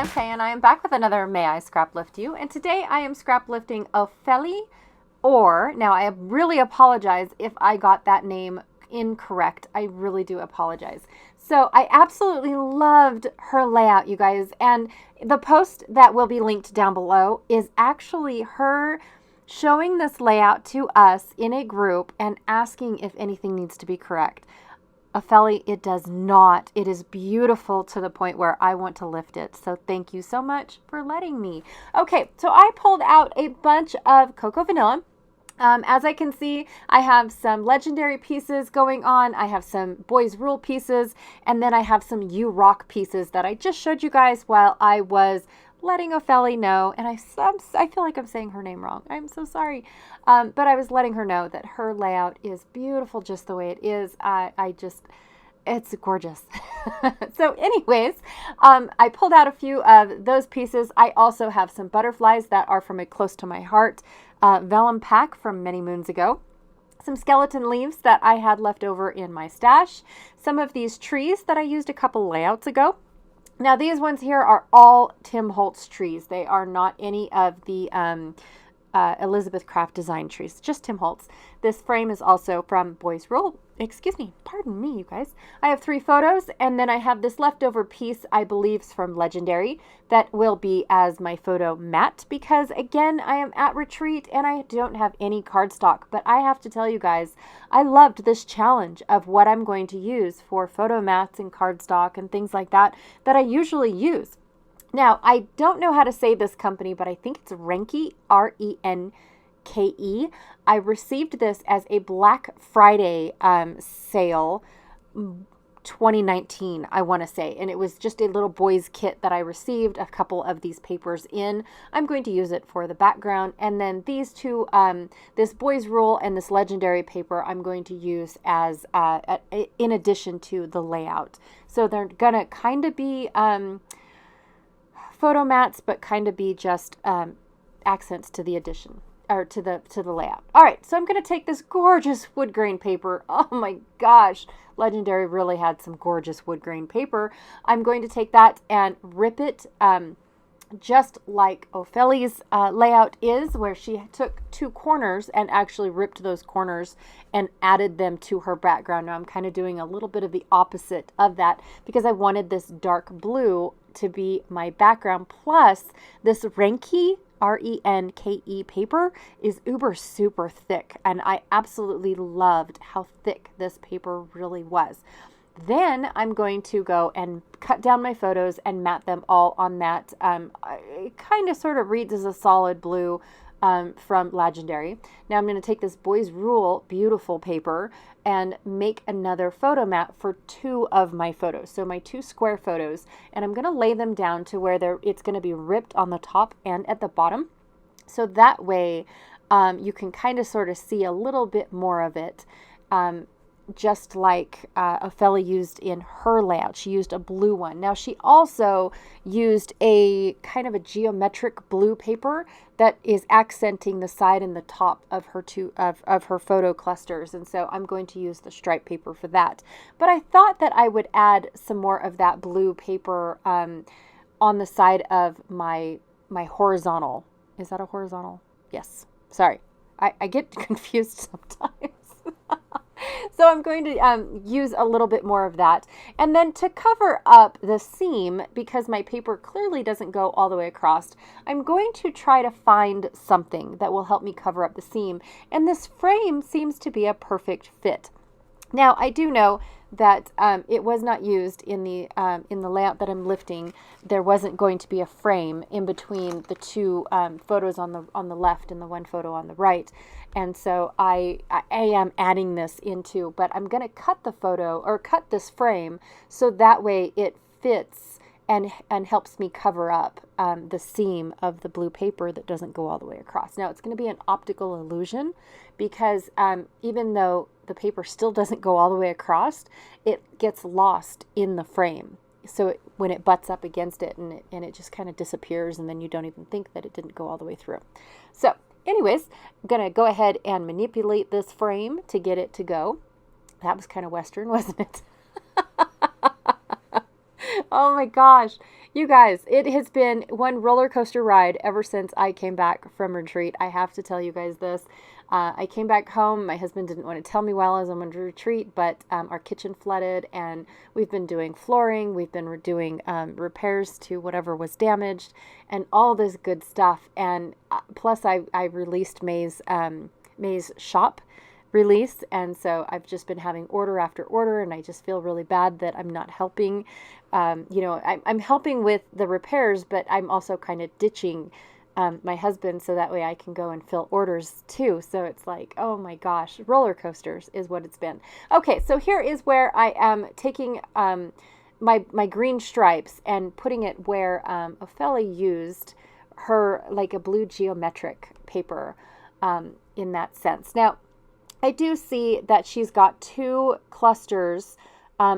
I'm Kay, and I am back with another May I Scraplift You, and today I am scraplifting Ophélie, or, now I really apologize if I got that name incorrect. I really do apologize. So I absolutely loved her layout, you guys, and the post that will be linked down below is actually her showing this layout to us in a group and asking if anything needs to be correct. Ophélie, it does not. It is beautiful to the point where I want to lift it. So thank you so much for letting me. Okay, so I pulled out a bunch of Cocoa Vanilla. As I can see, I have some legendary pieces going on. I have some Boys Rule pieces, and then I have some You Rock pieces that I just showed you guys while I was letting Ophélie know, and I feel like I'm saying her name wrong. I'm so sorry. But I was letting her know that her layout is beautiful just the way it is. It's gorgeous. So anyways, I pulled out a few of those pieces. I also have some butterflies that are from a close to my heart vellum pack from many moons ago. Some skeleton leaves that I had left over in my stash. Some of these trees that I used a couple layouts ago. Now these ones here are all Tim Holtz trees. They are not any of the Elizabeth Craft design trees, just Tim Holtz. This frame is also from Boys Rule. Excuse me, pardon me, you guys. I have 3 photos, and then I have this leftover piece, I believe, from Legendary that will be as my photo mat, because again, I am at retreat and I don't have any cardstock. But I have to tell you guys, I loved this challenge of what I'm going to use for photo mats and cardstock and things like that I usually use. Now, I don't know how to say this company, but I think it's Renke, R-E-N-K-E. I received this as a Black Friday sale 2019, I want to say. And it was just a little boys kit that I received a couple of these papers in. I'm going to use it for the background. And then these two, this Boys Rule and this Legendary paper, I'm going to use as in addition to the layout. So they're going to kind of be photo mats, but kind of be just accents to the addition, or to the layout. All right, so I'm going to take this gorgeous wood grain paper. Oh my gosh, Legendary really had some gorgeous wood grain paper. I'm going to take that and rip it just like Ophélie's layout is, where she took 2 corners and actually ripped those corners and added them to her background. Now I'm kind of doing a little bit of the opposite of that because I wanted this dark blue to be my background. Plus this Renke, R-E-N-K-E paper is uber super thick, and I absolutely loved how thick this paper really was. Then I'm going to go and cut down my photos and mat them all on that. It kind of sort of reads as a solid blue from Legendary. Now I'm going to take this Boys Rule beautiful paper and make another photo mat for 2 of my photos. So my 2 square photos, and I'm going to lay them down to where it's going to be ripped on the top and at the bottom. So that way you can kind of sort of see a little bit more of it. Just like Ophélie used in her layout. She used a blue one. Now she also used a kind of a geometric blue paper that is accenting the side and the top of her of her photo clusters, and so I'm going to use the stripe paper for that. But I thought that I would add some more of that blue paper on the side of my horizontal. Is that a horizontal? Yes. Sorry. I get confused sometimes. So I'm going to use a little bit more of that. And then to cover up the seam, because my paper clearly doesn't go all the way across, I'm going to try to find something that will help me cover up the seam. And this frame seems to be a perfect fit. Now, I do know that it was not used in the layout that I'm lifting. There wasn't going to be a frame in between the 2 photos on the left and the 1 photo on the right, and so I am adding this into. But I'm going to cut the photo, or cut this frame, so that way it fits and helps me cover up the seam of the blue paper that doesn't go all the way across. Now it's going to be an optical illusion because even though the paper still doesn't go all the way across, it gets lost in the frame. So when it butts up against it, and it just kind of disappears, and then you don't even think that it didn't go all the way through. So anyways, I'm going to go ahead and manipulate this frame to get it to go. That was kind of Western, wasn't it? Oh my gosh. You guys, it has been one roller coaster ride ever since I came back from retreat. I have to tell you guys this. I came back home. My husband didn't want to tell me while I was on retreat, but our kitchen flooded, and we've been doing flooring. We've been doing repairs to whatever was damaged and all this good stuff. And plus, I released May's shop release, and so I've just been having order after order, and I just feel really bad that I'm not helping. I'm helping with the repairs, but I'm also kind of ditching my husband so that way I can go and fill orders too. So it's like, oh my gosh, roller coasters is what it's been. Okay, so here is where I am taking my green stripes and putting it where Ophelia used her, like a blue geometric paper in that sense. Now, I do see that she's got two clusters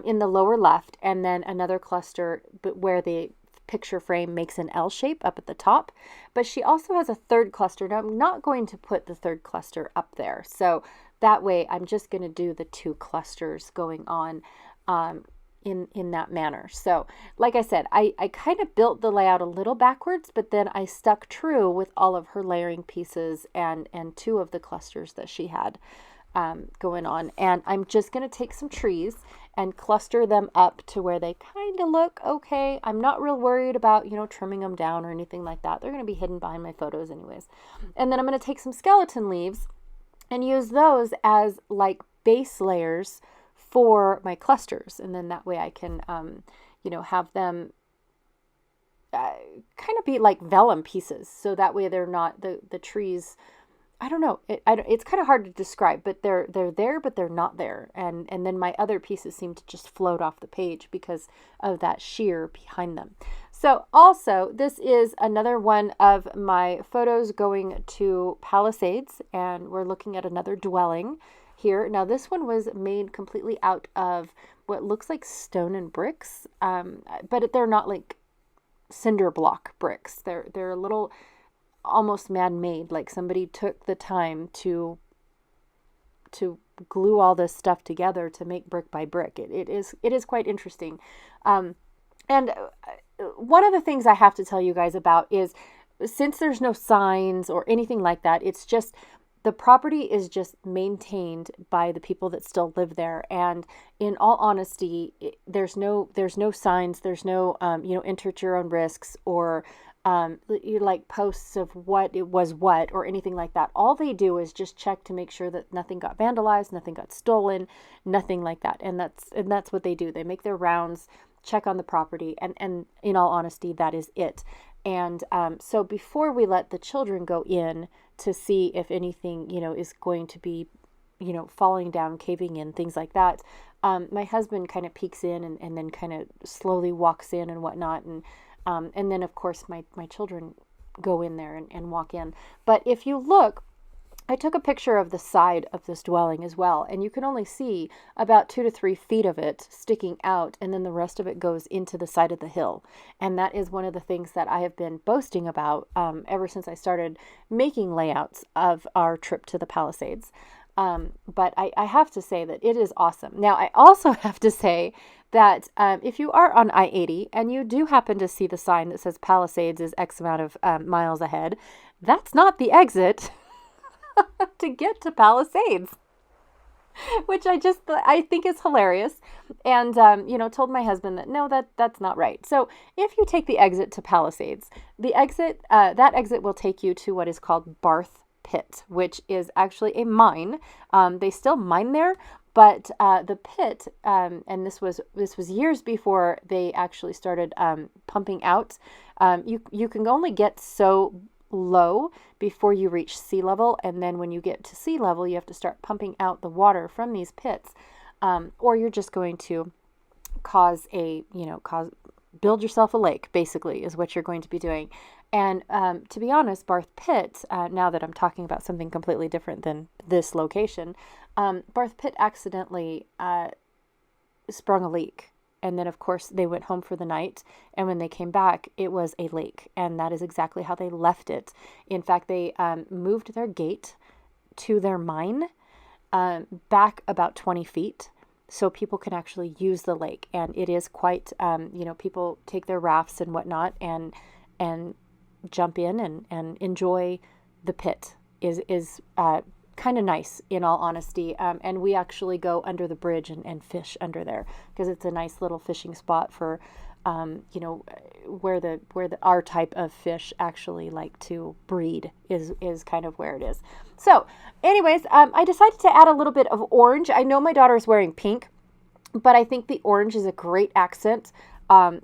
in the lower left, and then another cluster but where the picture frame makes an L shape up at the top. But she also has a third cluster. Now, I'm not going to put the third cluster up there. So that way, I'm just going to do the two clusters going on in that manner. So like I said, I kind of built the layout a little backwards, but then I stuck true with all of her layering pieces and two of the clusters that she had going on. And I'm just going to take some trees and cluster them up to where they kind of look okay. I'm not real worried about, trimming them down or anything like that. They're going to be hidden behind my photos anyways. And then I'm going to take some skeleton leaves and use those as like base layers for my clusters. And then that way I can, have them kind of be like vellum pieces. So that way they're not the trees. I don't know. It's kind of hard to describe, but they're there, but they're not there. And then my other pieces seem to just float off the page because of that sheer behind them. So also, this is another one of my photos going to Palisades, and we're looking at another dwelling here. Now, this one was made completely out of what looks like stone and bricks, but they're not like cinder block bricks. They're a little almost man-made, like somebody took the time to glue all this stuff together to make brick by brick. It is quite interesting. And one of the things I have to tell you guys about is, since there's no signs or anything like that, it's just the property is just maintained by the people that still live there. And in all honesty, there's no signs, there's no enter at your own risks or like posts of what it was what or anything like that. All they do is just check to make sure that nothing got vandalized, nothing got stolen, nothing like that. And that's what they do. They make their rounds, check on the property, and in all honesty, that is it. And so before we let the children go in to see if anything is going to be falling down, caving in, things like that, my husband kind of peeks in and then kind of slowly walks in and whatnot, and then, of course, my children go in there and walk in. But if you look, I took a picture of the side of this dwelling as well, and you can only see about 2 to 3 feet of it sticking out, and then the rest of it goes into the side of the hill. And that is one of the things that I have been boasting about ever since I started making layouts of our trip to the Palisades. But I have to say that it is awesome. Now, I also have to say that if you are on I-80 and you do happen to see the sign that says Palisades is X amount of miles ahead, that's not the exit to get to Palisades, which I think is hilarious. And, told my husband that, no, that's not right. So if you take the exit to Palisades, that exit will take you to what is called Barth Pit, which is actually a mine. They still mine there, but the pit, and this was years before they actually started pumping out. You can only get so low before you reach sea level, and then when you get to sea level, you have to start pumping out the water from these pits, or you're just going to build yourself a lake, basically, is what you're going to be doing. And to be honest, Barth Pit, now that I'm talking about something completely different than this location, Barth Pit accidentally sprung a leak. And then, of course, they went home for the night. And when they came back, it was a lake. And that is exactly how they left it. In fact, they moved their gate to their mine back about 20 feet. so people can actually use the lake. And it is quite, people take their rafts and whatnot and jump in and enjoy the pit is kind of nice, in all honesty. And we actually go under the bridge and fish under there because it's a nice little fishing spot for, where our type of fish actually like to breed is kind of where it is. So anyways, I decided to add a little bit of orange. I know my daughter's wearing pink, but I think the orange is a great accent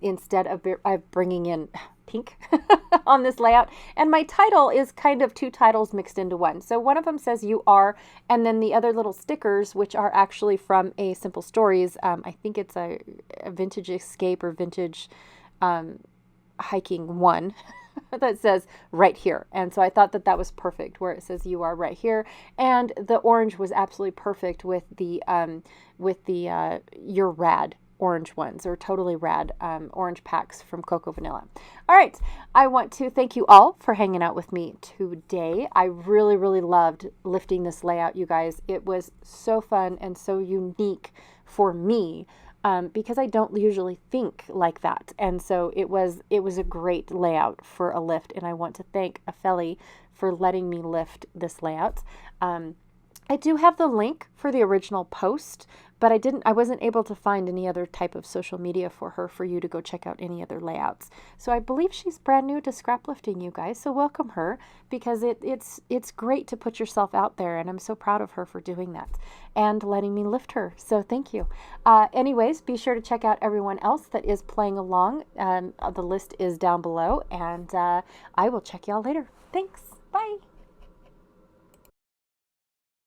instead of bringing in pink on this layout. And my title is kind of two titles mixed into one. So one of them says "You Are," and then the other little stickers, which are actually from a Simple Stories. I think it's a Vintage Escape or Vintage Hiking one that says "Right Here." And so I thought that was perfect, where it says "You Are" right here. And the orange was absolutely perfect with the "You're Rad" orange ones, or totally rad orange packs from Cocoa Vanilla. All right, I want to thank you all for hanging out with me today. I really, really loved lifting this layout, you guys. It was so fun and so unique for me because I don't usually think like that. And so it was a great layout for a lift, and I want to thank Afeli for letting me lift this layout. I do have the link for the original post, but I wasn't able to find any other type of social media for you to go check out any other layouts. So I believe she's brand new to scraplifting, you guys. So welcome her, because it's great to put yourself out there, and I'm so proud of her for doing that and letting me lift her. So thank you. Anyways, be sure to check out everyone else that is playing along. The list is down below, and I will check y'all later. Thanks. Bye.